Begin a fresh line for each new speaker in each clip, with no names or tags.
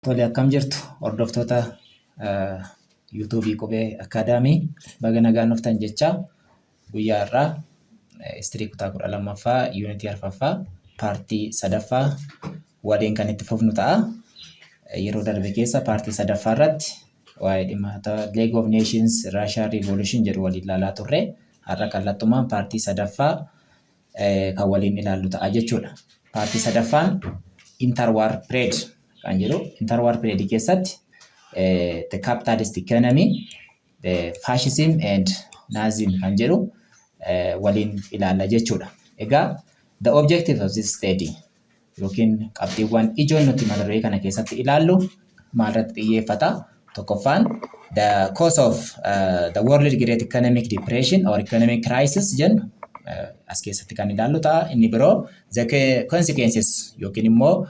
Tole akkam jirtu hordoftoota yuutuubii Qubee Akaadaamii baga nagaan dhuftan jechaa guyyaa irraa istirii kutaa 12ffaa yuunitii 4ffaa paartii 3ffaa waliin kan itti fufnu ta'a. Yeroo darbe keessa paartii 3ffaa irratti waa'ee dhimmoota League of Nations Russia Revolution jedhu waliin ilaalaa turre. Har'a kallattumaan paartii 3ffaa kan waliin ilaallu ta'a jechuudha. Paartii 3ffaan Interwar Period kan jedhu interwar period keessatti the capitalist economy, the fascism and Nazism kan jedhu waliin ilaalla jechuudha. Egaa the objective of this study yookiin qabxiiwwan ijoon nuti mata duree kana keessatti ilaallu maalirratti xiyyeeffata? Tokkoffaan the cause of the world great economic depression or economic crisis jennu as keessatti kan ilaallu ta'a. Inni biroo the consequences yookiin immoo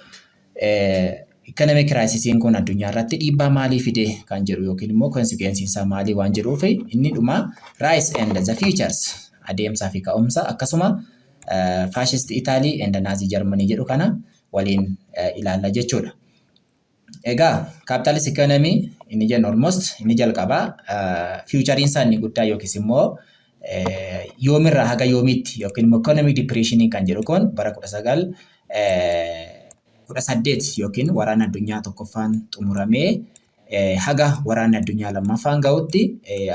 economic crisis kun addunyaa irratti dhiibbaa maalii fide kan jedhu yookiin immoo consequences isaa maalii waan jedhuuf inni dhuma rise and the futures adeemsaa fi ka'umsa akkasuma fascist Italy and Nazi Germany jedhu kana waliin ilaalla jechuudha. Egaa capitalist economy inni jennu almost inni jalqabaa future isaa inni guddaa yookiis immoo yoomirraa haga yoomiitti yookiin immoo economic depression kan jedhu kun bara 18 yookiin waraana addunyaa tokkoffaan xumuramee haga waraana addunyaa lammaffaan ga'utti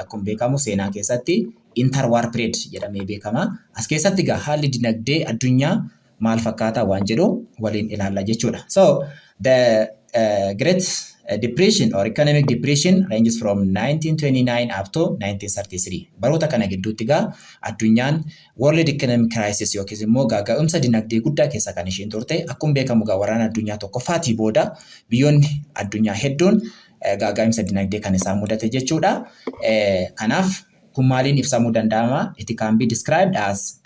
akkuma beekamu seenaa keessatti interwar period jedhamee beekama. As keessatti egaa haalli dinagdee addunyaa maal fakkaata waan jedhu waliin ilaalla jechuudha. So the Great Depression or economic depression ranges from 1929 up to 1933. Baroota kana gidduutti egaa addunyaan world economic crisis yookiis immoo gaaga'umsa dinagdee guddaa keessa kan isheen turte. Akkuma beekamu egaa waraana addunyaa tokkoffaatii booda biyyoonni addunyaa hedduun gaaga'umsa dinagdee kan isaan mudate jechuudha. Kanaaf kun maaliin ibsamuu danda'ama? It can be described as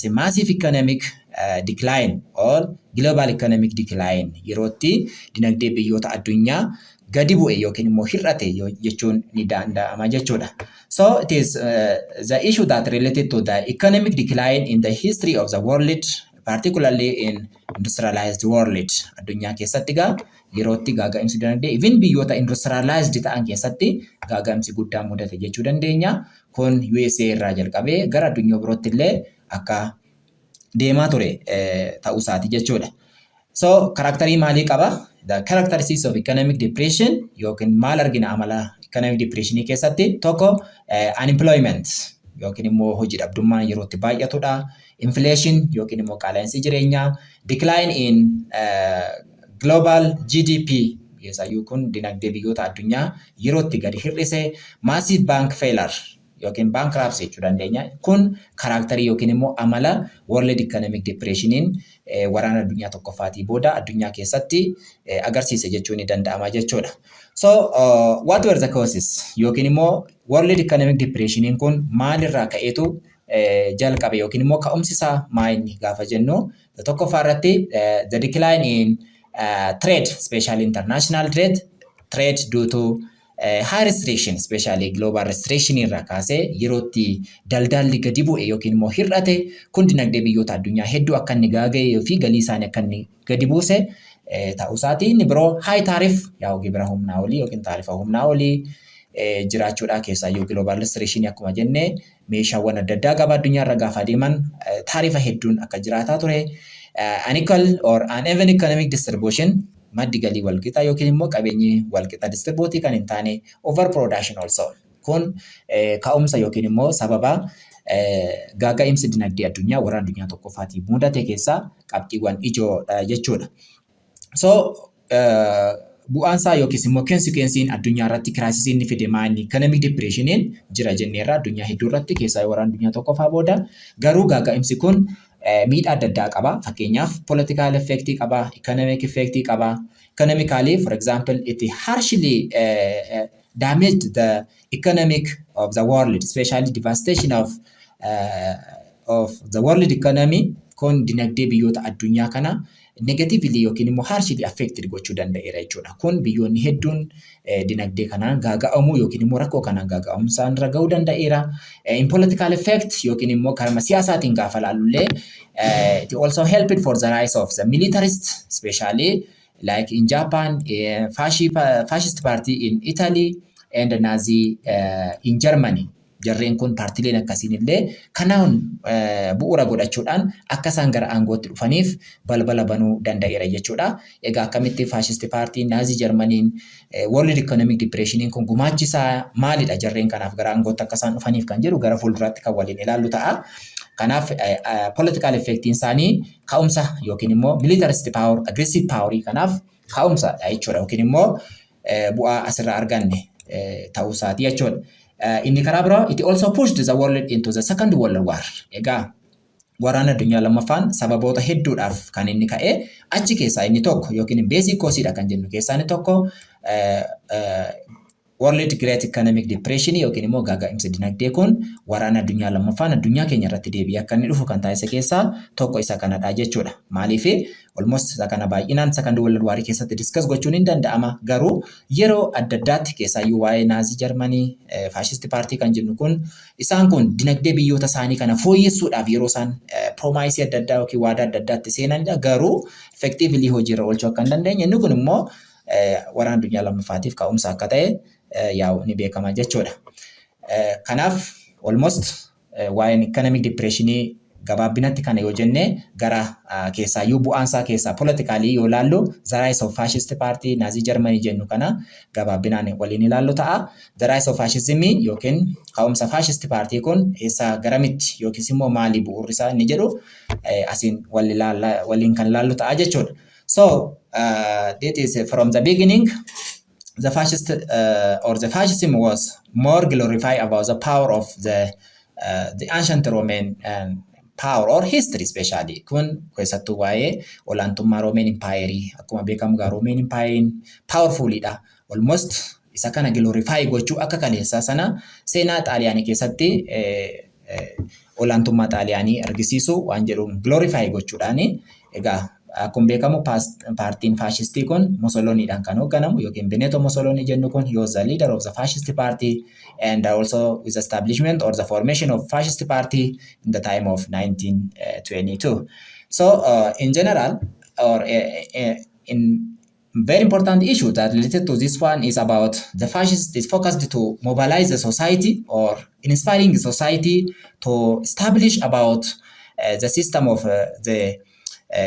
a massive economic decline or global economic decline. Yerootti dinagdee biyyoota addunyaa gadi bu'e yookiin immoo hir'ate jechuun ni danda'ama jechuudha. So it is the issue that related to the economic decline in the history of the world, particularly in industrialized world. Addunyaa keessatti egaa yerootti gaaga'umsi dinagdee even biyyoota industrialized ta'an keessatti gaaga'umsi guddaan mudate jechuu dandeenya. Kun USA irraa jalqabee gara addunyaa birootti illee akka deemaa ture ta'uu isaati jechuudha. So karakterii maalii qaba? The characteristics of economic depression yookiin maal argina amala economic depression keessatti? Tokko unemployment yookiin immoo hojii dhabdummaan yerootti baay'atudha. Inflation yookiin immoo qaala'insi jireenyaa. Decline in global GDP keessaayyuu kun dinagdee biyyoota addunyaa yerootti gadi hir'ise. Massive bank failure yookiin bankruptcy jechuu dandeenya. Kun karakterii yookiin immoo amala world economic depressioniin waraana addunyaa tokkoffaatii booda addunyaa keessatti agarsiise jechuun ni danda'ama jechuudha. So what were the causes yookiin immoo world economic depressioniin kun maalirraa ka'eetu jalqabe yookiin immoo ka'umsi isaa maali gaafa jennu tokkoffaa irratti the decline in trade, especially international trade due to high restriction, especially global restriction irraa kaasee yerootti daldalli gadi bu'e yookiin immoo hir'ate kun dinagdee biyyoota addunyaa hedduu akka inni gaaga'ee fi galii isaanii akka inni gadi buuse ta'uu isaati. Inni biroo high tariff yaa gibira humnaa olii yookiin taarifa humnaa olii jiraachuudha keessaayyuu global restriction akkuma jennee meeshaawwan adda addaa gabaa addunyaa irra gaafa deeman taarifa hedduun akka jiraataa ture. Unequal or uneven economic distribution maddi galii walqixa yookiin immoo qabeenyi walqixa distribuutii kan hin taane overproduction also. Kun ka'umsa yookiin immoo sababa gaaga'umsi dinagdee addunyaa waraana addunyaa tokkoffaatii mudate keessaa qabxiiwwan ijoodha jechuudha. So bu'aansaa yookiis immoo consequencein addunyaa irratti kiraayisiin ni fide maali? Economic depressioniin jira jenneerra addunyaa hedduu irratti keessaa waraana addunyaa tokkoffaa booda garuu gaaga'umsi kun miidhaa adda addaa qaba. Fakkeenyaaf political effect qaba, economic effect qaba. Economically, for example, it harshly damaged the economic of the world, especially devastation of the world economy. Kun dinagdee biyyoota addunyaa kana negatively yookiin immoo harshly affected gochuu danda'eera jechuudha. Kun biyyoonni hedduun dinagdee kanaan gaaga'amuu yookiin immoo rakkoo kanaan gaaga'amsaan irra ga'uu danda'eera. In political effect yookiin immoo karma siyaasaatiin gaafa laalullee it also helped for the rise of the militarist, especially like in Japan, fascist party in Italy, and the Nazi in Germany. Jarreen kun paartileen akkasiin illee kanaan bu'uura godhachuudhaan akka isaan gara aangootti dhufaniif balbala banuu danda'eera jechuudha. Egaa akkamitti faashisti paartiin Naazii Jarmaniin World Economic Depression kun gumaachisaa maalidha jarreen kanaaf gara aangootti akka isaan dhufaniif kan jedhu gara fuulduraatti kan waliin ilaallu ta'a. Kanaaf political effectiin isaanii ka'umsa yookiin immoo militarist power, aggressive power kanaaf ka'umsa jechuudha yookiin immoo bu'aa asirraa arganne ta'uu isaati jechuudha. Inni karaa biraa it also pushed the world into the second world war. Egaa waraana addunyaa lammaffaan sababoota hedduudhaaf kan inni ka'e achi keessaa inni tokko yookiin basic cause kan jennu keessaa inni tokko World Great Economic Depression yookiin immoo gaaga'insa dinagdee kun waraana addunyaa lammaffaan addunyaa keenya irratti deebi'ee akka inni dhufu kan taasise keessaa tokko isa kanadha jechuudha. Maaliif almost isa kana baay'inaan second world war keessatti discuss gochuun hin danda'ama garuu yeroo adda addaatti keessaayyuu waa'ee Naazii Jarmanii faashisti paartii kan jennu kun isaan kun dinagdee biyyoota isaanii kana fooyyessuudhaaf yeroo isaan promise adda addaa yookiin waadaa adda addaatti seenanidha garuu effectively hojiirra oolchuu akka hin dandeenye inni kun immoo waraana addunyaa lammaffaatiif ka'umsa akka ta'e yaa'u ni beekama jechuudha. Kanaaf almost waa'een economic depressionii gabaabinatti kana yoo jenne gara keessaayyuu bu'aansaa keessaa politikaalii yoo ilaallu the rise of fascist party Naazii Jarmanii jennu kana gabaabinaan waliin ilaallu ta'a. The rise of fascism yookiin ka'umsa fascist party kun eessa garamitti yookiis immoo maali bu'uurri isaa inni jedhu asiin waliin kan ilaallu ta'a jechuudha. So that is from the beginning. The fascist or the fascism was more glorified about the power of the ancient Roman power or history especially. Kun keessattuu waa'ee olaantummaa Roman Empire akkuma beekamu gaa Roman Empire powerfulidha. Almost isa kana glorify gochuu akka kaleessaa sana seenaa Xaaliyaanii keessatti olaantummaa Xaaliyaanii argisiisu waan jedhuun glorify gochuudhaani egaa akkuma beekamu paartiin faashistii kun Mussoliniidhaan kan hoogganamu yookiin Benito Mussolini jennu kun he was the leader of the fascist party and also with the establishment or the formation of fascist party in the time of 1922. So in general or in very important issue that related to this one is about the fascist is focused to mobilize the society or inspiring the society to establish about the system of the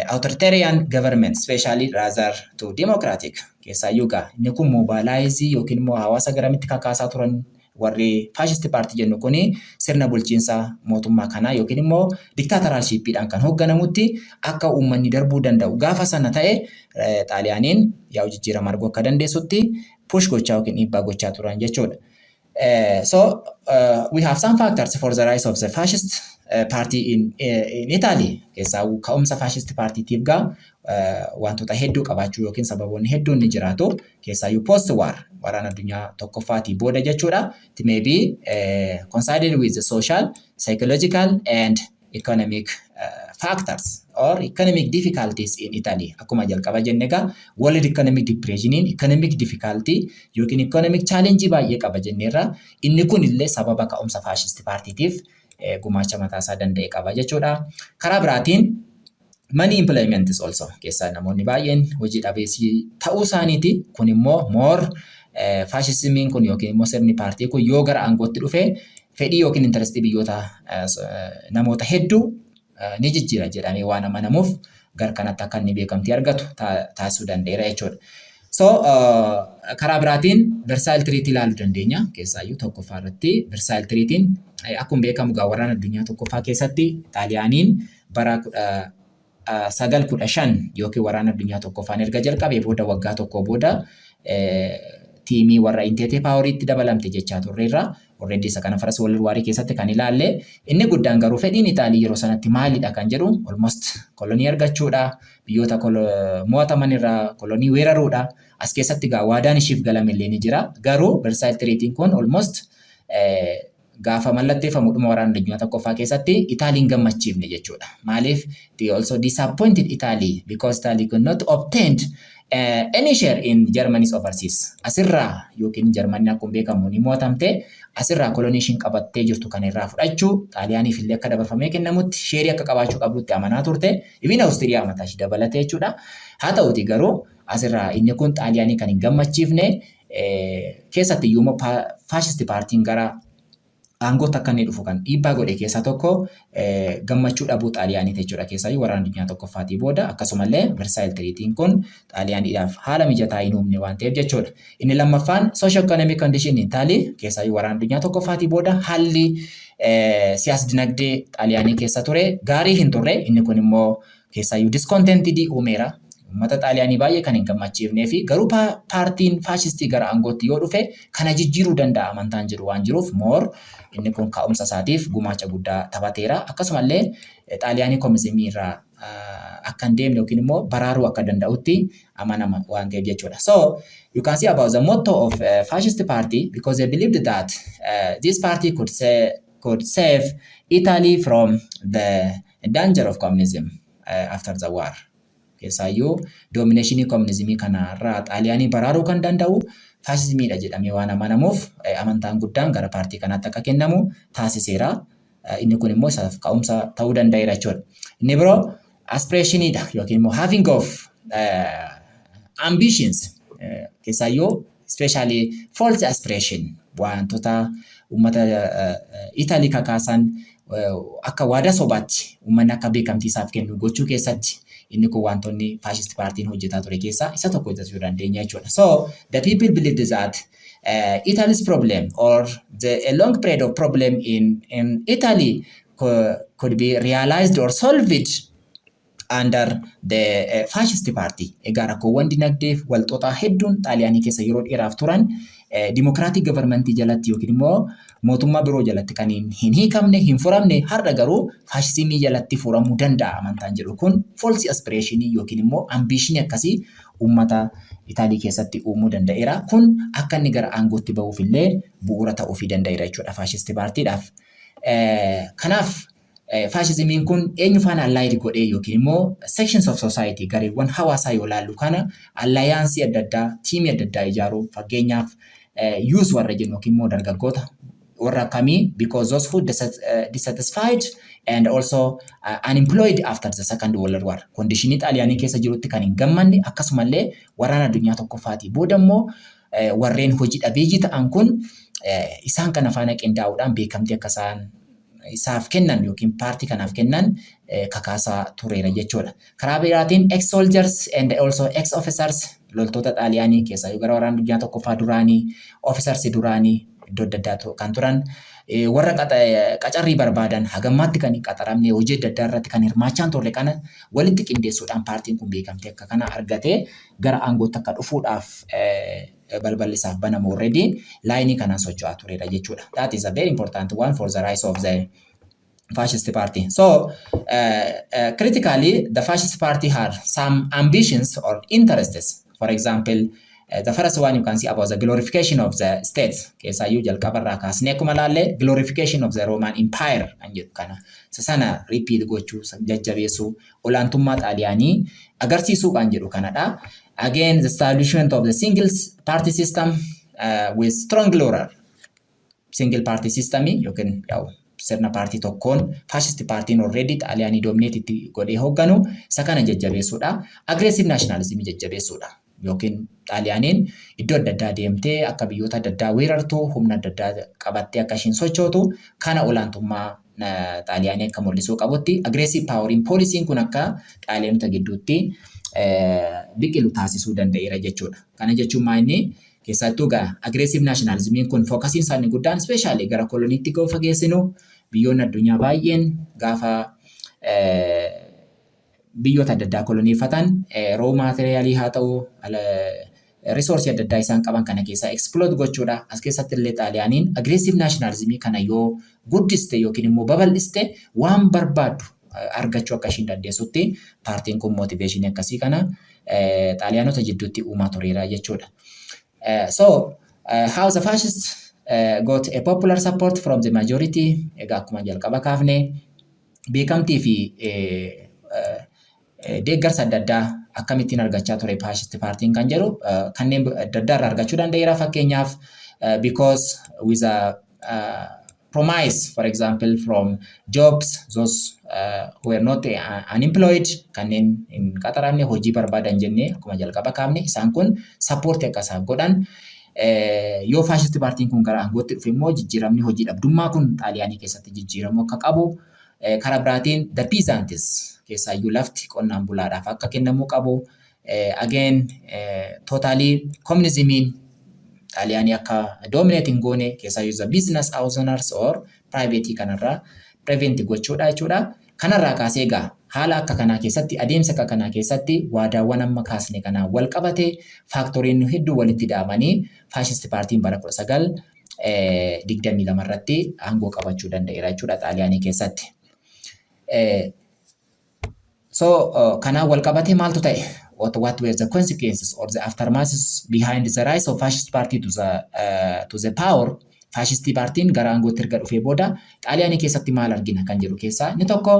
authoritarian government, especially rather to democratic. Keessaayyuu gaa inni kun mobilize yookiin immoo hawaasa garamitti kakaasaa turan warri fascist party jennu kuni sirna bulchiinsa mootummaa kanaa yookiin immoo dictatorshipidhaan kan hoogganamutti akka uummanni darbuu danda'u gaafa sana ta'e Xaaliyaaniin yaa'u jijjiirama arguu akka dandeessutti push gochaa yookiin dhiibbaa gochaa turan jechuudha. So we have some factors for the rise of the fascist party in Italy. Keessaa ka'umsa fascist partytiif gaa wantoota hedduu qabaachuu yookiin sababoonni hedduun ni jiraatu. Keessaayyuu post war waraana addunyaa tokkoffaatii booda jechuudha. It may be coincided with the social, psychological and economic factors or economic difficulties in Italy. Akkuma jalqaba jenne gaa world economic depressioniin economic difficulty yookiin economic challenge baay'ee qaba jenneerra. Inni kun illee sababa ka'umsa fascist partytiif gumaacha mataasaa danda'e qaba jechuudha. Karaa biraatiin money employment is also keessaa namoonni baay'een hojii dhabeessii ta'uu isaaniiti. Kun immoo more fascismiin kun yookiin immoo sirni paartii kun yoo gara aangootti dhufe fedhii yookiin intarestii biyyoota namoota hedduu ni jijjiira jedhamee waan amanamuuf gara kanatti akka inni beekamtii argatu taasisuu danda'eera jechuudha. So karaa biraatiin Versailles Treaty ilaaluu dandeenya. Keessaayyuu tokkoffaa irratti Versailles Treaty'n akkuma beekamu gaa waraana addunyaa tokkoffaa keessatti Xaaliyaaniin bara 1915 yookiin waraana addunyaa tokkoffaan erga jalqabee booda waggaa tokko booda tiimii warra Inteetee Paawuriitti dabalamte jechaa turreerra. Already isa kana faras wal waarii keessatti kan ilaalle inni guddaan garuu fedhiin Itaalii yeroo sanatti maalidha kan jedhu almost kolonii argachuudha, biyyoota mo'ataman irraa kolonii weeraruudha. As keessatti gaa waadaan ishiif galame illee ni jira. Garuu Versailles Treaty'n kun almost gaafa mallatteeffamudha waraana addunyaa tokkoffaa keessatti Itaaliin gammachiifne jechuudha. Maaliif they also disappointed Italy because Italy could not obtain any share in Germany's overseas. Asirraa yookiin Jarmanii akkuma beekamu ni mo'atamte asirraa kolonii ishiin qabattee jirtu kan irraa fudhachuu Xaaliyaaniif illee akka dabarfamee kennamutti sheerii akka qabaachuu qabdutti amanaa turte. Ibin Awustiriyaa mataa ishee dabalatee jechuudha. Haa ta'uti garuu asirraa inni kun Xaaliyaanii kan hin gammachiifne keessatti iyyuu faashisti paartiin gara aangoota akka inni dhufu kan dhiibbaa godhe keessaa tokko gammachuu dhabuu Xaaliyaanii jechuudha. Keessaayyuu waraana addunyaa tokkoffaatii booda akkasumallee Versailles Treatiin kun Xaaliyaaniidhaaf haala mijataa hin uumne waan ta'eef jechuudha. Inni lammaffaan soosho economic condition in Italy keessaayyuu waraana addunyaa tokkoffaatii booda haalli siyaas dinagdee Xaaliyaanii keessa ture gaarii hin turre. Inni kun immoo keessaayyuu discontentedii uumeera. Uummata Xaaliyaanii baay'ee kan hin gammachiifnee fi garuu paartiin faashistii gara aangootti yoo dhufe kana jijjiiruu danda'a amantaan jiru waan jiruuf inni kun ka'umsa isaatiif gumaacha guddaa taphateera. Akkasumallee Xaaliyaanii koomizimii irraa akka hin deemne yookiin immoo baraaruu akka danda'utti amanama waan ta'eef jechuudha. So you can see about the motto of fascist party because they believed that this party could save Italy from the danger of communism after the war. Keessaayyuu doomineeshinii koominizimii kanarraa Xaaliyaanii baraaruu kan danda'u faashizimiidha jedhamee waan amanamuuf amantaan guddaan gara paartii kanaatti akka kennamu taasiseera. Inni kun immoo isaaf ka'umsa ta'uu danda'eera jechuudha. Inni biroo aspirationidha yookiin immoo having of ambitions keessaayyuu especially false aspiration wantoota uummata Italy kakaasan akka waadaa sobaatti uummanni akka beekamtii isaaf kennu gochuu keessatti inni kun wantoonni faashist paartiin hojjetaa ture keessaa isa tokko jechuu dandeenya jechuudha. So the people believed that Italy's problem or a long period of problem in Italy could be realized or solved under the fascist party. Egaa rakkoowwan dinagdeef walxoxaa hedduun Xaaliyaanii keessa yeroo dheeraaf turan democratic government jalatti yookiin immoo mootummaa biroo jalatti kan hin hiikamne hin furamne har'a garuu faashizimii jalatti furamuu danda'a amantaan jedhu kun false aspiration yookiin immoo ambition akkasii uummata Itaalii keessatti uumuu danda'eera. Kun akka inni gara aangootti ba'uuf illee bu'uura ta'uufii danda'eera jechuudha faashist paartiidhaaf. Kanaaf faashizimiin kun eenyu faana allied godhee yookiin immoo sections of society gareewwan hawaasaa yoo ilaallu kana alliance adda addaa tiimii adda addaa ijaaruu fakkeenyaaf youth warra jennu yookiin immoo dargaggoota warra kamii because those who dissatisfied and also unemployed after the second world war conditionii Xaaliyaanii keessa jirutti kan hin gammanne akkasumallee waraana addunyaa tokkoffaatii booda immoo warreen hojii dhabeeyyii ta'an kun isaan kana faana qindaa'uudhaan beekamtii akka isaan isaaf kennan yookiin paartii kanaaf kennan kakaasaa tureera jechuudha. Karaa biraatiin ex-soldiers and also ex-officers loltoota Xaaliyaanii keessaa gara waraana addunyaa tokkoffaa duraanii officers duraanii iddoo adda addaa kan turan warra qacarrii barbaadan hagammaatti kan hin qaxaramne hojii adda addaa irratti kan hirmaachaan turre kana walitti qindeessuudhaan paartiin kun beekamtii akka kana argatee gara aangootti akka dhufuudhaaf balballi isaaf banamu already laayinii kanaan socho'aa tureera jechuudha. That is a very important one for the rise of the fascist party. So critically, the fascist party had some ambitions or interests. For example, the first one you can see about the glorification of the states. Keessaayyuu jalqabarraa kaasnee akkuma ilaalle glorification of the Roman Empire kan jedhu kana sana repeat gochuu jajjabeessuu olaantummaa Xaaliyaanii agarsiisuu kan jedhu kanadha. Again, the establishment of the single party system with strong plural single party system yookiin sirna paartii tokkoon fascist partiin already Xaaliyaanii dominate itti godhee hoogganu isa kana jajjabeessuudha. Aggressive nationalism jajjabeessuudha. Yookiin Xaaliyaaniin iddoo adda addaa deemtee akka biyyoota adda addaa weerartuu humna adda addaa qabattee akka ishiin sochootu kana olaantummaa Xaaliyaanii akka mul'isuu qabutti aggressive powering policy'n kun akka Xaaliyaanota gidduutti biqilu taasisuu danda'eera jechuudha. Kana jechuun maali? Keessattuu aggressive nationalismiin kun fookasiin isaanii guddaan especially gara koloniitti gaafa geessinu biyyoonni addunyaa baay'een gaafa biyyoota adda addaa koloniifatan raw materialii haa ta'u resource adda addaa isaan qaban kana keessaa exploit gochuudha. As keessatti illee Xaaliyaaniin aggressive nationalismii kana yoo guddiste yookiin immoo babal'iste waan barbaadu argachuu akka ishiin dandeessutti paartiin kun motivation akkasii kana Xaaliyaanota jidduutti uumaa tureera jechuudha. So how the fascists got a popular support from the majority egaa akkuma jalqaba kaafne beekamtii fi deeggarsa adda addaa akkamittiin argachaa ture faashist paartiin kan jedhu kanneen adda addaa irraa argachuu danda'eera. Fakkeenyaaf because with a promise, for example, from jobs, those who were not unemployed, kanneen hin qaxaramne hojii barbaadan jennee akkuma jalqaba kaafne isaan kun sappoortii akka isaan godhan. Yoo faashist paartiin kun gara aangootti dhufe immoo jijjiiramni hojii dhabdummaa kun xaaliyaanii keessatti jijjiiramuu akka qabu. Karaa biraatiin the peasants keessaayyuu lafti qonnaan bulaadhaaf akka kennamuu qabu. Again totally communismiin xaaliyaanii akka dominating goone keessaayyuu the business owners or private kanarraa prevent gochuudha jechuudha. Kanarraa kaasee egaa haala akka kanaa keessatti adeemsa akka kanaa keessatti waadaawwan amma kaasne kanaan wal qabate faaktoriin hedduu walitti dhaabanii faashist paartiin bara 1922 irratti aangoo qabachuu danda'eera jechuudha xaaliyaanii keessatti. Kanaan wal qabate maaltu ta'e? What were the consequences or the aftermaths behind the rise of fascist party to the power? Fascist partiin gara aangootti erga dhufee booda xaaliyaanii keessatti maal argina kan jedhu keessaa inni tokko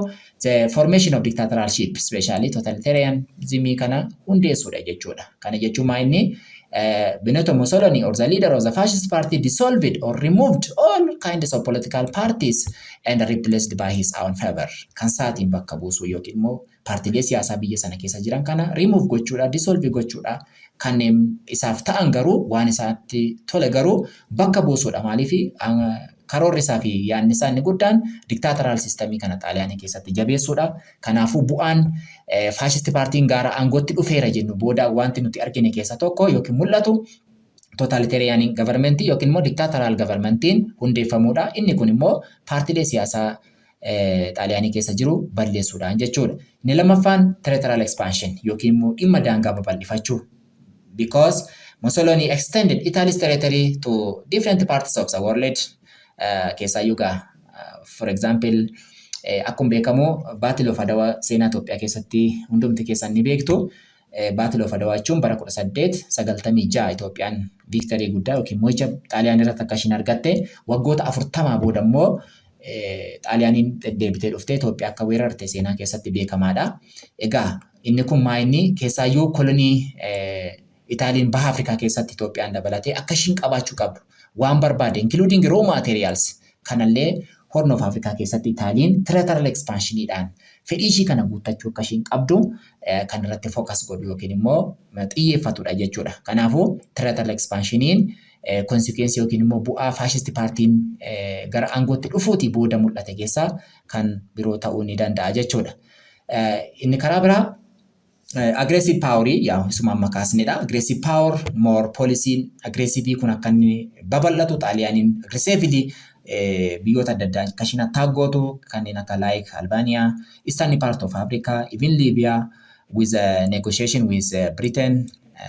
the formation of dictatorship, especially totalitarianism kana hundeessuudha jechuudha. Kana jechuun maa inni Benito Mussolini or the leader of the fascist party dissolved or removed all kinds of political parties and replaced by his own favor. Kan saatiin bakka buusuu yookiin immoo paartiilee siyaasaa biyya sana keessa jiran kana remove gochuudha, dissolve gochuudha. Kanneen isaaf ta'an garuu waan isaatti tole garuu bakka buusuudha. Maaliif karoorri isaa fi yaadni isaa inni guddaan dictatorial systemii kana xaaliyaanii keessatti jabeessuudha. Kanaafuu bu'aan faashist paartiin gara aangootti dhufeera jennu booda wanti nuti argine keessa tokko yookiin mul'atu totalitarian government yookiin immoo dictatorial governmentiin hundeeffamuudha. Inni kun immoo paartiilee siyaasaa xaaliyaanii keessa jiru balleessuudhaan jechuudha. Inni lammaffaan territorial expansion yookiin immoo dhimma daangaa babal'ifachuu. Because Mussolini extended Italy's territory to different parts of the world. Keessaayyuu for example akkuma beekamu Battle of Adwa seenaa Itoophiyaa keessatti hundumti keessan ni beektu. Battle of Adwa jechuun bara 1896 Itoophiyaan victory guddaa yookiin mo'icha xaaliyaanii irratti akka ishiin argatte waggoota 40 booda immoo xaaliyaaniin deebitee dhuftee Itoophiyaa akka weerarte seenaa keessatti beekamaadha. Egaa inni kun maa inni keessaayyuu kolonii Itaaliin baha Afrikaa keessatti Itoophiyaan dabalatee akka ishiin qabaachuu qabdu waan barbaade including raw materials kanallee Horn of Africa keessatti Itaaliin territorial expansioniidhaan fedhii ishii kana guuttachuu akka ishiin qabdu kan irratti focus godhu yookiin immoo xiyyeeffatudha jechuudha. Kanaafuu territorial expansioniin consequence yookiin immoo bu'aa faashist paartiin gara aangootti dhufuuti booda mul'ate keessaa kan biroo ta'uu ni danda'a jechuudha. Inni karaa biraa aggressive power yaa isuma amma kaasnedha. Aggressive power more policy aggressive kun akka inni babal'atu xaaliyaaniin aggressively biyyoota adda addaa akka ishiin attack gootu kanneen akka like Albania, eastern part of Africa, even Libya with a negotiation with Britain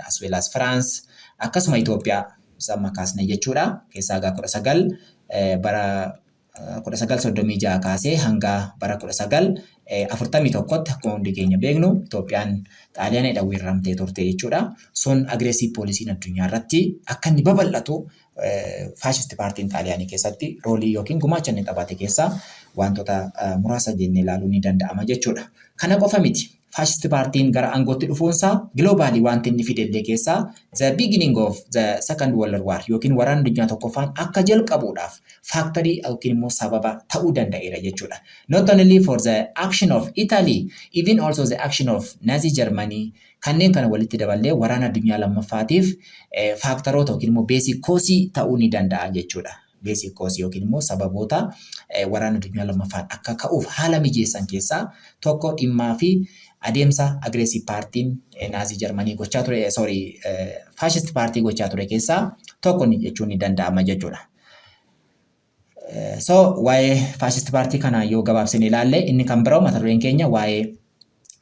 as well as France. Akkasuma Itoophiyaa amma kaasne jechuudha. Keessaa gaa 1936 kaasee hanga bara 1941tti akkuma hundi keenya beeknu Itoophiyaan xaaliyaaniidhaan weeraramtee turte jechuudha. Sun aggressive policy addunyaa irratti akka inni babal'atu faashist paartiin xaaliyaanii keessatti roolii yookiin gumaacha inni taphate keessaa wantoota muraasa jennee ilaaluu ni danda'ama jechuudha. Kana qofa miti. Faashist paartiin gara aangootti dhufuunsaa globally wanti inni fidellee keessaa the beginning of the second world war yookiin waraana addunyaa tokkoffaan akka jalqabuudhaaf factory yookiin immoo sababa ta'uu danda'eera jechuudha. Not only for the action of Italy, even also the action of Nazi Germany kanneen kana walitti daballee waraana addunyaa lammaffaatiif faaktaroota yookiin immoo basic cause ta'uu ni danda'a jechuudha. Basic cause yookiin immoo sababoota waraana addunyaa lammaffaan akka ka'uuf haala mijeessan keessaa tokko dhimmaa fi adeemsa aggressive paartiin Nazi Germany gochaa ture fascist paartii gochaa ture keessaa tokko jechuun ni danda'ama jechuudha. Waa'ee fascist paartii kana yoo gabaabsine ilaalle inni kan biroo mata dureen keenya waa'ee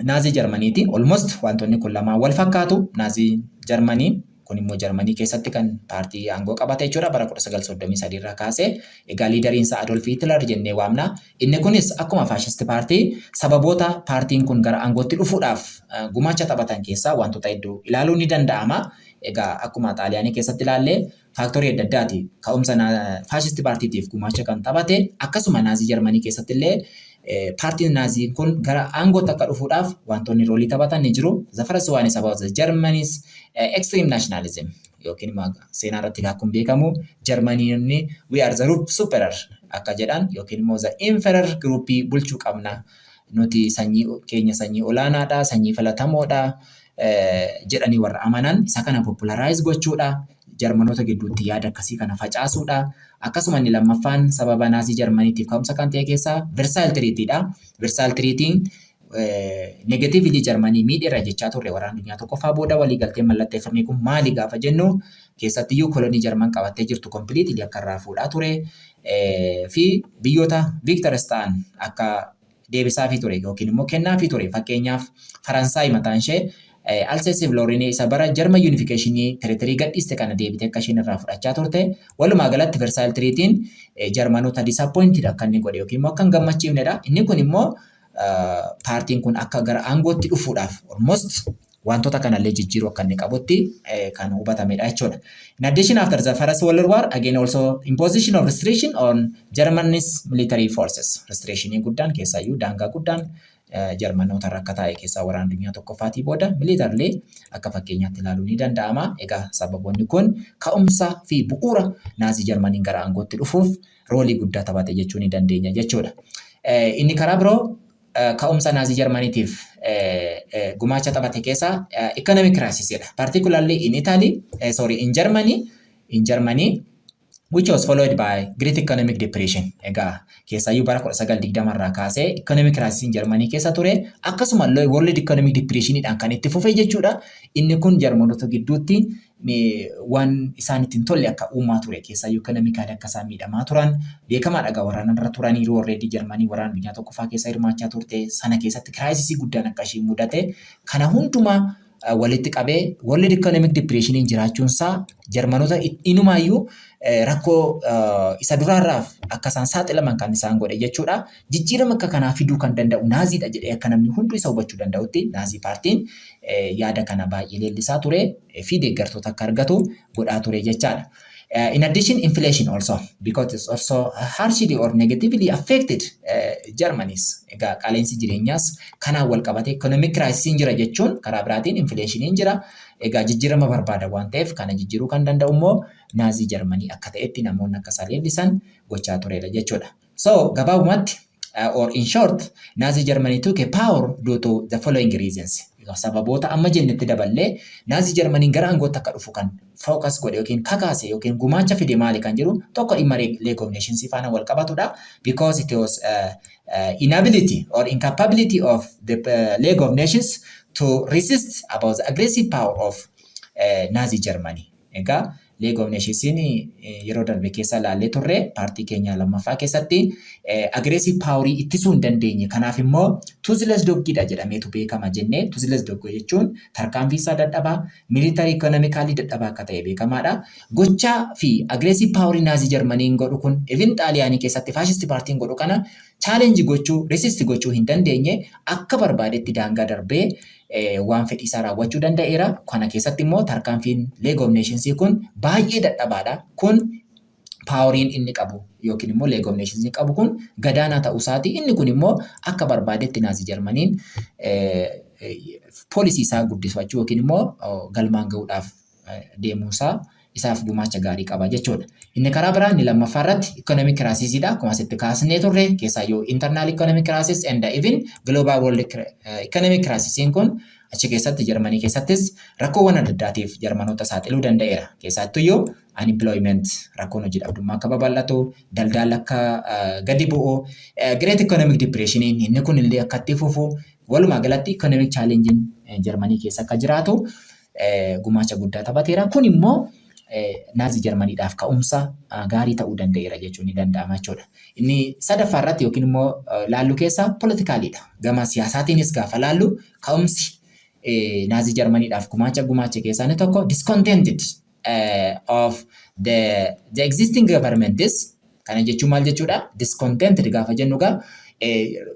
Nazi Germanyiti. Almost wantoonni kun lamaan wal fakkaatu. Nazi Germany kun immoo Germany keessatti kan paartii aangoo qabate jechuudha bara 1933 irraa kaasee egaa liideriinsa Adolf Hitler jennee waamna. Inni kunis akkuma faashist paartii sababoota paartiin kun gara aangootti dhufuudhaaf gumaacha taphatan keessaa wantoota hedduu ilaaluun ni danda'ama. Egaa akkuma Xaaliyaanii keessatti ilaallee faaktorii adda addaati ka'umsa faashisti paartiitiif gumaacha kan taphate akkasuma naazii Jarmanii keessatti illee paartiin naazii kun gara aangootti akka dhufuudhaaf wantoonni roolii taphatan ni jiru. The first one is about the Germany's extreme nationalism. Yookiin seenaa irratti akkuma beekamu Jarmaniin we are the superior akka jedhan yookiin immoo the inferior groupii bulchuu qabna. Nuti sanyii keenya sanyii olaanaadha, sanyii filatamoodha jedhanii warra amanan isa kana popularize gochuudha. Jarmanoota gidduutti yaada akkasii kana facaasuudha. Akkasuma inni lammaffaan sababa naazii Jarmaniitiif ka'umsa kan ta'e keessaa Versailles Treaty'dha. Versailles Treaty'n negatively Jarmanii miidheera jechaa turre waraana addunyaa tokkoffaa booda waliigaltee mallatteeffame kun maali gaafa jennu keessattiyyuu kolonii Jarman qabattee jirtu completely akka irraa fuudhaa ture fi biyyoota victors ta'an akka deebisaafii ture yookiin immoo kennaafii ture. Fakkeenyaaf Faransaay mataan ishee Alsace-Lorraine isa bara German unificationii territory gadhiiste kana deebitee akka isheen irraa fudhachaa turte. Walumaa galatti Versailles Treaty'n Jarmanoota disappointed akka inni godhe yookiin immoo akka hin gammachiifnedha. Inni kun immoo paartiin kun akka gara aangootti dhufuudhaaf almost wantoota kanallee jijjiiruu akka inni qabutti kan hubatamedha jechuudha. In addition, after the First World War, again also imposition of restriction on Germany's military forces. Restrictionii guddaan keessaayyuu daangaa guddaan Jarmanoota rakka taa'e keessaa waraana addunyaa tokkoffaatii booda militarlee akka fakkeenyaatti ilaaluu ni danda'ama. Egaa sababoonni kun ka'umsa fi bu'uura naazii Jarmaniin gara aangootti dhufuuf roolii guddaa taphate jechuu ni dandeenya jechuudha. Inni karaa biroo ka'umsa naazii Jarmaniitiif gumaacha taphate keessaa economic crisisidha. Particularly in Germany, which was followed by great economic depression. Egaa keessaayyuu bara 1920 irraa kaasee economic crisis in Germany keessa ture. Akkasuma world economic depressionidhaan kan itti fufe jechuudha. Inni kun Jarmanoota gidduutti waan isaan ittiin tolle akka uumaa ture. Keessaayyuu economically akka isaan miidhamaa turan beekamaadha. Egaa waraana irra turaniiru already Jarmanii waraana addunyaa tokkoffaa keessa hirmaachaa turte. Sana keessatti crisis guddaan akka ishee mudate. Kana hundumaa walitti qabee world economic depressioniin jiraachuunsaa Jarmanoota inumaayyuu rakkoo isa duraarraaf akka isaan saaxilaman kan isaan godhe jechuudha. Jijjiirama akka kanaa fiduu kan danda'u naaziidha jedhee akka namni hunduu isa hubachuu danda'utti naazii paartiin yaada kana baay'ee leellisaa ture fi deeggartoota akka argatu godhaa ture jechaadha. In addition, inflation also, because it's also harshly or negatively affected Germany's. Egaa qaala'insi jireenyaas kanaan wal qabate economic crisis jira jechuun karaa biraatiin inflation jira. Egaa jijjiirama barbaada waan ta'eef kana jijjiiruu kan danda'u immoo naazii Jarmanii akka ta'etti namoonni akka isaan leellisan gochaa turedha jechuudha. So gabaabumatti or in short, Nazi Germany took a power due to the following reasons. Sababoota amma jennetti daballee Nazi Germany gara aangootti akka dhufu kan focus godhe yookiin kakaase yookiin gumaacha fide maali kan jiru tokko dhimma League of Nations faana wal qabatudha. Because it was inability or incapability of the League of Nations to resist about the aggressive power of Nazi Germany. Egaa League of Nations yeroo darbe keessa ilaallee turre paartii keenya lammaffaa keessatti aggressive power ittisuu hin dandeenye. Kanaaf immoo toothless doggiidha jedhameetu beekama jennee. Toothless doggii jechuun tarkaanfii isaa dadhabaa, military economically dadhabaa akka ta'e beekamaadha. Gochaa fi aggressive power Nazi Germaniin godhu kun even Xaaliyaanii keessatti faashisti paartiin godhu kana challenge gochuu, resist gochuu hin dandeenye akka barbaadetti daangaa darbee waan fedhii isaa raawwachuu danda'eera. Kana keessatti immoo tarkaanfiin League of Nations kun baay'ee dadhabaadha. Kun paawuriin inni qabu yookiin immoo League of Nations qabu kun gadaanaa ta'uu isaati. Inni kun immoo akka barbaadetti Nazi Germaniin poolisii isaa guddifachuu yookiin immoo galmaan ga'uudhaaf deemuusaa isaaf gumaacha gaarii qaba jechuudha. Inni karaa biraan inni lammaffaa irratti economic crisisidha. Akkuma asitti kaasnee turre keessaayyuu internal economic crisis and even global world economic crisis kun achi keessatti Jarmanii keessattis rakkoowwan adda addaatiif Jarmanoota saaxiluu danda'eera. Keessattuyyuu unemployment rakkoon hojii dhabdummaa akka babal'atu, daldala akka gadi bu'u, great economic depression inni kun illee akka itti fufu, walumaa galatti economic challenge Jarmanii keessa akka jiraatu gumaacha guddaa taphateera. Kun immoo Nazi Germaniidhaaf ka'umsa gaarii ta'uu danda'eera jechuun ni danda'ama jechuudha. Inni sadaffaa irratti yookiin immoo laallu keessa politikaalidha. Gama siyaasaatiinis gaafa laallu ka'umsi Nazi Germaniidhaaf gumaacha keessaa inni tokko discontented of the existing governments. Kana jechuun maal jechuudha? Discontented gaafa jennu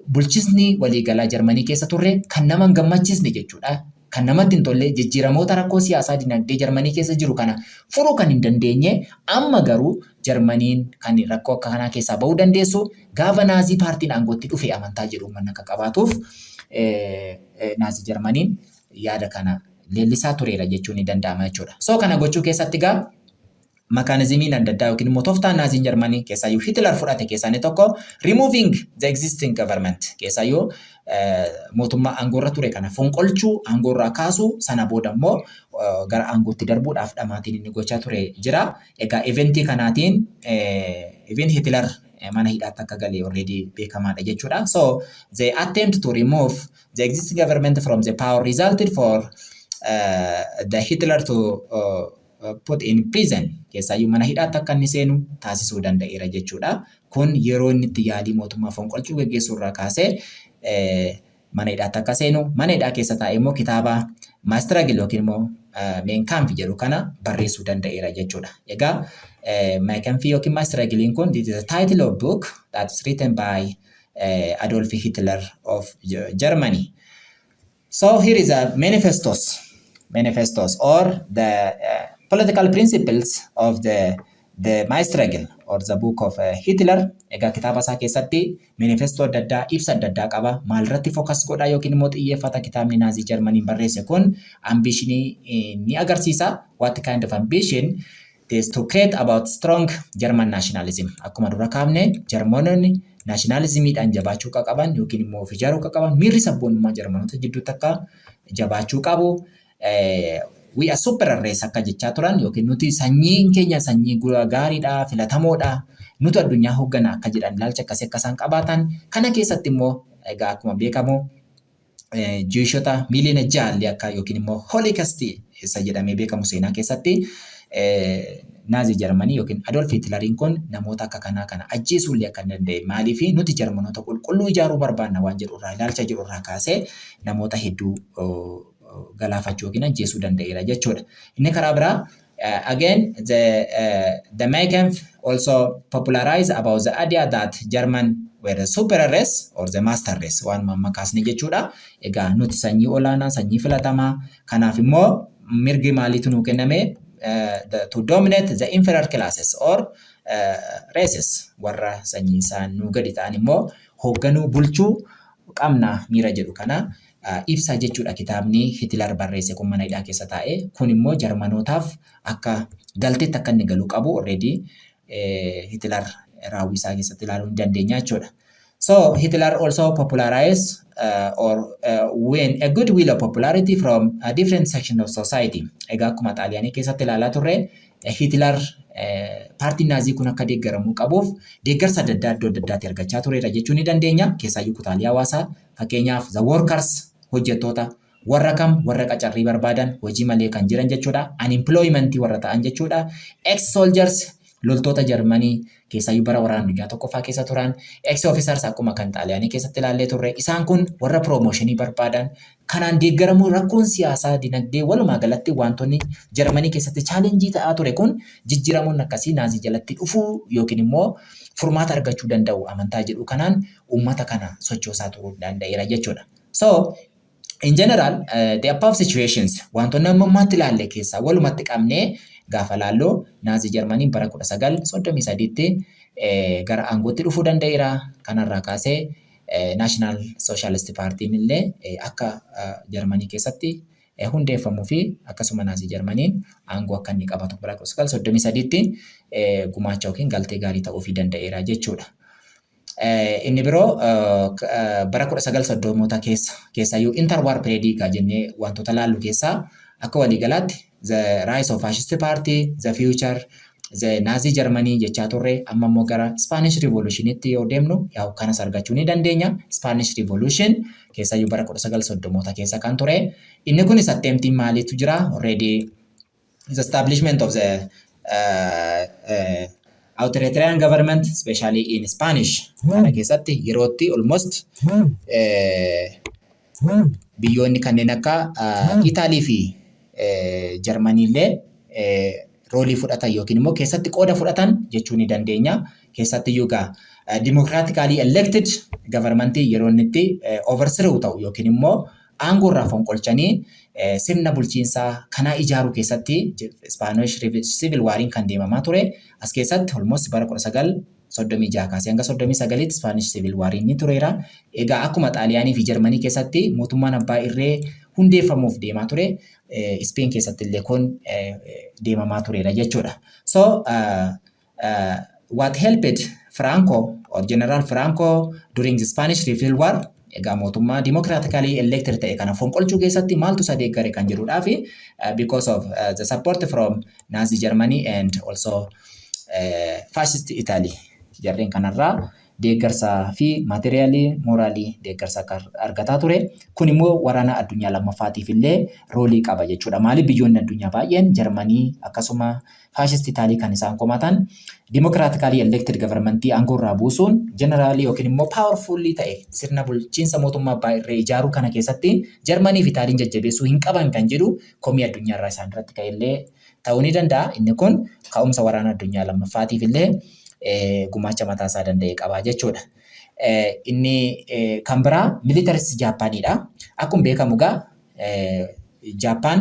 bulchisni waliigalaa Jarmanii keessa turre kan nama hin gammachiisne jechuudha. kan namatti hin tolle jijjiiramoota rakkoo siyaasaa dinagdee Jarmanii keessa jiru kana furuu kan hin dandeenye amma garuu Jarmaniin kan rakkoo akka kanaa keessaa bahuu dandeessu gaafa naazii paartiin aangootti dhufe amantaa jedhu uummanni akka qabaatuuf naazii Jarmaniin yaada kana leellisaa tureera jechuun ni danda'ama jechuudha. So kana gochuu keessatti gaa mekaanizimiin adda addaa yookiin immoo tooftaan naaziin Jarmanii keessaayyuu Hitler fudhate keessaa inni tokko removing the existing government keessaayyuu mootummaa aangoorra ture kana fonqolchuu aangoorraa kaasuu sana booda immoo gara aangootti darbuudhaaf dhamaatiin inni gochaa ture jira. Egaa eventii kanaatiin even Hitler mana hidhaatti akka galee already beekamaadha jechuudha. So the attempt to remove the existing government from the power resulted for the Hitler to put in prison keessaayyuu mana hidhaatti akka inni seenu taasisuu danda'eera jechuudha. Kun yeroo inni itti yaalii mootummaa fonqolchuu geggeessuu irraa kaasee mana hidhaatti akka seenu mana hidhaa keessa taa'ee immoo kitaaba Maastragil yookiin immoo Mein Kampf jedhu kana barreessuu danda'eera jechuudha. Egaa Mein Kampf yookiin Maastragiliin kun this is a title of book that is written by Adolf Hitler of Germany. So here is a manifestos or the political principles of the Maastragil or the book of Hitler. Egaa kitaaba isaa keessatti manifesto adda addaa ibsa adda addaa qaba. Maalirratti focus godha yookiin immoo xiyyeeffata kitaabni naazii Jarmaniin barreesse kun ambitionii ni agarsiisa. What kind of ambition is to create about strong German nationalism. Akkuma dura kaafne Jarmanoonni nationalismiidhaan jabaachuu qaban yookiin immoo of ijaaruu qaban miirri sabboonummaa Jarmanoota jidduutti akka jabaachuu qabu. We are superior race akka jechaa turan yookiin nuti sanyiin keenya sanyii gaariidha filatamoodha nuti addunyaa hoogganaa akka jedhan ilaalcha akkasii akka isaan qabaatan kana keessatti immoo egaa akkuma beekamu Jiwishota miliyoona jaalli akka yookiin immoo Holocaust isa jedhamee beekamu seenaa keessatti naazii Jarmanii yookiin Adolf Hitleriin kun namoota akka kanaa kana ajjeesuullee akka danda'e maaliif nuti Jarmanoota qulqulluu ijaaruu barbaanna waan jedhu irraa ilaalcha jedhu irraa kaasee namoota hedduu galaafachuu yookiin ajjeesuu danda'eera jechuudha. Inni karaa biraa again the Mein Kampf also popularized about the idea that German were the superior race or the master race waan makaasni jechuudha. Egaa nuti sanyii olaanaa sanyii filatamaa kanaaf immoo mirgi maaliitu nuu kenname to dominate the inferior classes or races warra sanyii isaan nuu gadi ta'an immoo hoogganuu bulchuu qabna miira jedhu kana ibsa jechuudha kitaabni Hitler barreesse kun mana hidhaa keessa taa'e kun immoo Jarmanootaaf akka galteetti akka inni galuu qabu already Hitler raawwii isaa keessatti ilaaluu ni dandeenya jechuudha. So Hitler also popularized or win a good will of popularity from a different section of society. Egaa akkuma Xaaliyaanii keessatti ilaalaa turre Hitler paartiin naazii kun akka deeggaramuu qabuuf deeggarsa adda addaa iddoo adda addaatti argachaa tureera jechuu ni dandeenya. Keessaayyuu kutaalee hawaasaa fakkeenyaaf the workers hojjettoota warra kam warra qacarrii barbaadan hojii malee kan jiran jechuudha. Unemployment warra ta'an jechuudha. Ex soldiers loltoota Jarmanii keessaayyuu bara waraana addunyaa tokkoffaa keessa turan ex officers akkuma kan Xaaliyaanii keessatti ilaallee turre isaan kun warra promotionii barbaadan kanaan deeggaramuu rakkoon siyaasaa dinagdee walumaa galatti wantoonni Jarmanii keessatti challenge ta'aa ture kun jijjiiramuun akkasii naazii jalatti dhufuu yookiin immoo furmaata argachuu danda'u amantaa jedhu kanaan uummata kana sochoosaa turuu danda'eera jechuudha. So in general the above situations wantoonni ammammaatti ilaalle keessaa walumatti qabnee gaafa laalloo naazii Jarmaniin bara 1933tti gara aangootti dhufuu danda'eera. Kanarraa kaasee National Socialist Partiin illee akka Jarmanii keessatti hundeeffamuu fi akkasuma naazii Jarmaniin aangoo akka inni qabatu bara 1933tti gumaacha yookiin galtee gaarii ta'uu fi danda'eera jechuudha. Inni biroo bara 1930moota keessayyuu interwar period jennee wantoota laallu keessaa akka waliigalaatti the rise of fascist party, the future, the Nazi Germany jechaa turre amma immoo gara Spanish Revolutionitti yoo deemnu yaa kanas argachuu ni dandeenya. Spanish Revolution keessayyuu bara 1930moota keessa kan ture. Inni kunis attemptiin maaliitu jira already the establishment of the authoritarian government especially in Spanish kana keessatti yerootti almost biyyoonni kanneen akka Italy fi Germany illee roolii fudhatan yookiin immoo keessatti qooda fudhatan jechuu ni dandeenya. Keessatti yuugaa democratically elected government yeroo inni itti overthrow ta'u yookiin immoo aangoo irraa fonqolchanii sirna bulchiinsaa kanaa ijaaruu keessatti Spanish Civil Wariin kan deemamaa ture. As keessatti almost bara 1936 kaasee hanga 39tti Spanish Civil Wariin ni tureera. Egaa akkuma Xaaliyaanii fi Jarmanii keessatti mootummaan abbaa irree hundeeffamuuf deemaa ture. Spain keessatti illee kun deemamaa tureera jechuudha. So what helped Franco or General Franco during the Spanish Civil War egaa mootummaa democratically elected ta'e kana fonqolchuu keessatti maaltu isa deeggare kan jedhudhaa fi because of the support from Nazi Germany and also fascist Italy. Jarreen kanarraa deeggarsaa fi maateriaalii mooraalii deeggarsa argataa ture. Kun immoo waraana addunyaa lammaffaatiif illee roolii qaba jechuudha. Maaliif biyyoonni addunyaa baay'een Jarmanii akkasuma fascist Italy kan isaan komatan democratically elected governmentii aangoo irraa buusuun generally yookiin immoo powerfully ta'e sirna bulchiinsa mootummaa abbaa irree ijaaruu kana keessatti Jarmanii fi Itaaliin jajjabeessuu hin qaban kan jedhu komii addunyaa irraa isaan irratti ka'ellee ta'uu ni danda'a. Inni kun ka'umsa waraana addunyaa lammaffaatiif illee gumaacha mataa isaa danda'e qaba jechuudha. Inni kan biraa militaristii Jaappaaniidha. Akkuma beekamu egaa Jaappaan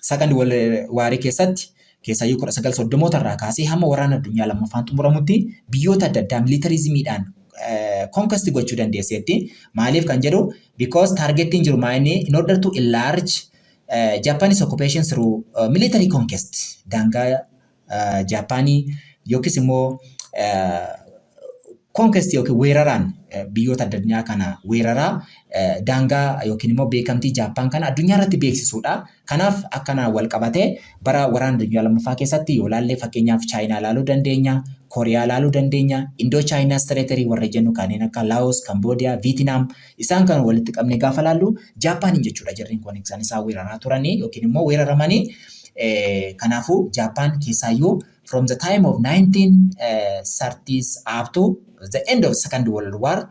Second World War keessatti keessayyuu 1930 irraa kaasee hamma waraana addunyaa lammaffaan xumuramutti biyyoota adda addaa militarizimiidhaan conquest gochuu dandeesseetti. Maaliif kan jedhu because targetiin jiru maayini in order to enlarge Japanese occupation through military conquest. Daangaa Jaappaanii yookiis immoo conquest yookiin weeraraan biyyoota addunyaa kana weeraraa daangaa yookiin immoo beekamtii Jaappaan kana addunyaa irratti beeksisuudha. Kanaaf akkanaan wal qabatee bara waraana addunyaa lammaffaa keessatti yoo laallee fakkeenyaaf Chaayinaa ilaaluu dandeenya, Kooriyaa ilaaluu dandeenya, Indoo Chaayinaa Territory warra jennu kanneen akka Laos, Cambodia, Vietnam isaan kan walitti qabne gaafa laallu Jaappaaniin jechuudha. Jarreen kun isaan weeraraa turanii yookiin immoo weeraramanii. Kanaafuu Jaappaan keessaayyuu from the time of 1930s up to the end of Second World War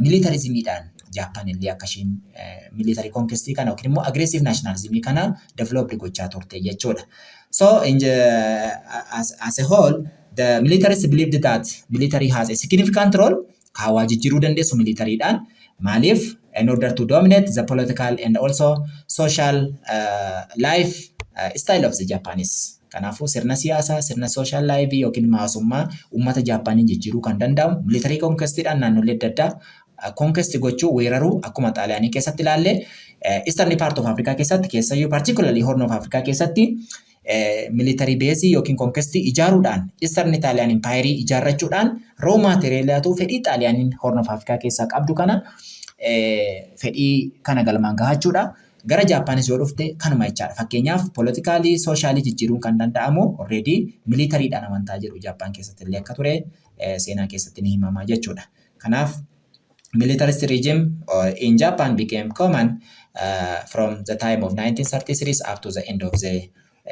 militarismiidhaan Jaappaan illee akka isheen military conquest kana yookiin immoo aggressive nationalism kana develop gochaa turte jechuudha. So as a whole the militarists believed that military has a significant role kaawaa jijjiiruu dandeessu militariidhaan. Maaliif in order to dominate the political and also social life style of the Japanese. Kanaafuu sirna siyaasaa, sirna social life yookiin hawaasummaa uummata Jaappaaniin jijjiiruu kan danda'amu military conquestidhaan naannolee adda addaa conquest gochuu weeraruu akkuma Xaaliyaanii keessatti ilaalle eastern part of Africa keessatti keessayyuu particularly Horn of Africa keessatti military base yookiin conquest ijaaruudhaan eastern Italian empire ijaarrachuudhaan raw materialatu fedhii Xaaliyaaniin Horn of Africa keessaa qabdu kana fedhii kana galmaan gahachuudha. Gara Jaappaanis yoo dhufte kanuma jechaadha. Fakkeenyaaf politikaalii, sooshalii jijjiiruun kan danda'amu already militariidhaan amantaa jedhu Jaappaan keessatti illee akka ture seenaa keessatti ni himamaa jechuudha. Kanaaf militarist regime in Japan became common from the time of 1933 up to the end of the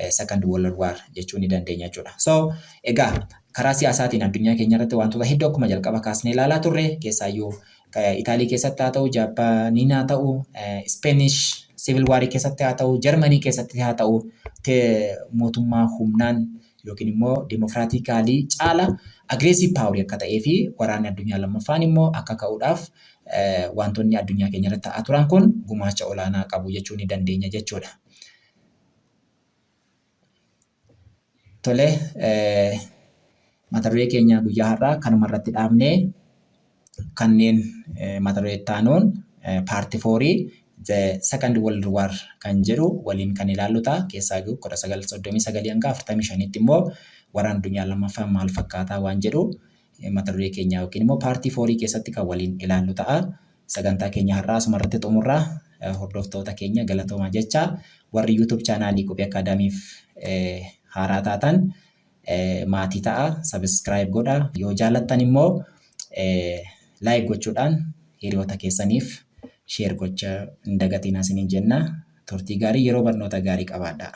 Second World War jechuu ni dandeenya jechuudha. So egaa karaa siyaasaatiin addunyaa keenya irratti wantoota hedduu akkuma jalqaba kaasnee ilaalaa turre keessaayyuu Itaalii keessatti haa ta'u, Jaappaaniin haa ta'u, Spanish Civil War keessatti haa ta'u, Jarmanii keessatti haa ta'u mootummaa humnaan yookiin immoo dimokiraatikaalii caala aggressive power akka ta'ee fi waraanni addunyaa lammaffaan immoo akka ka'uudhaaf wantoonni addunyaa keenya irratti ta'aa turan kun gumaacha olaanaa qabu jechuu ni dandeenya jechuudha. Tole mata duree keenya guyyaa har'aa kanuma irratti dhaabnee kanneen mata duree taanuun paartii 4 the Second World War kan jedhu waliin kan ilaallu ta'a. Keessaayyuu 1939 hanga 45tti immoo waraana addunyaa lammaffaa maal fakkaataa waan jedhu mata duree keenya yookiin immoo paartii 4 keessatti kan waliin ilaallu ta'a. Sagantaa keenya har'aa asuma irratti xumurraa. Hordoftoota keenya galatoomaa jecha warri YouTube chaanaalii Qubii Akaadaamiif haaraa taatan maatii ta'a, subscribe godha. Yoo jaalattan immoo like gochuudhaan hiriyoota keessaniif share gochaa hin dagatinaa isiniin jenna. Turtii gaarii yeroo barnoota gaarii qabaadhaa.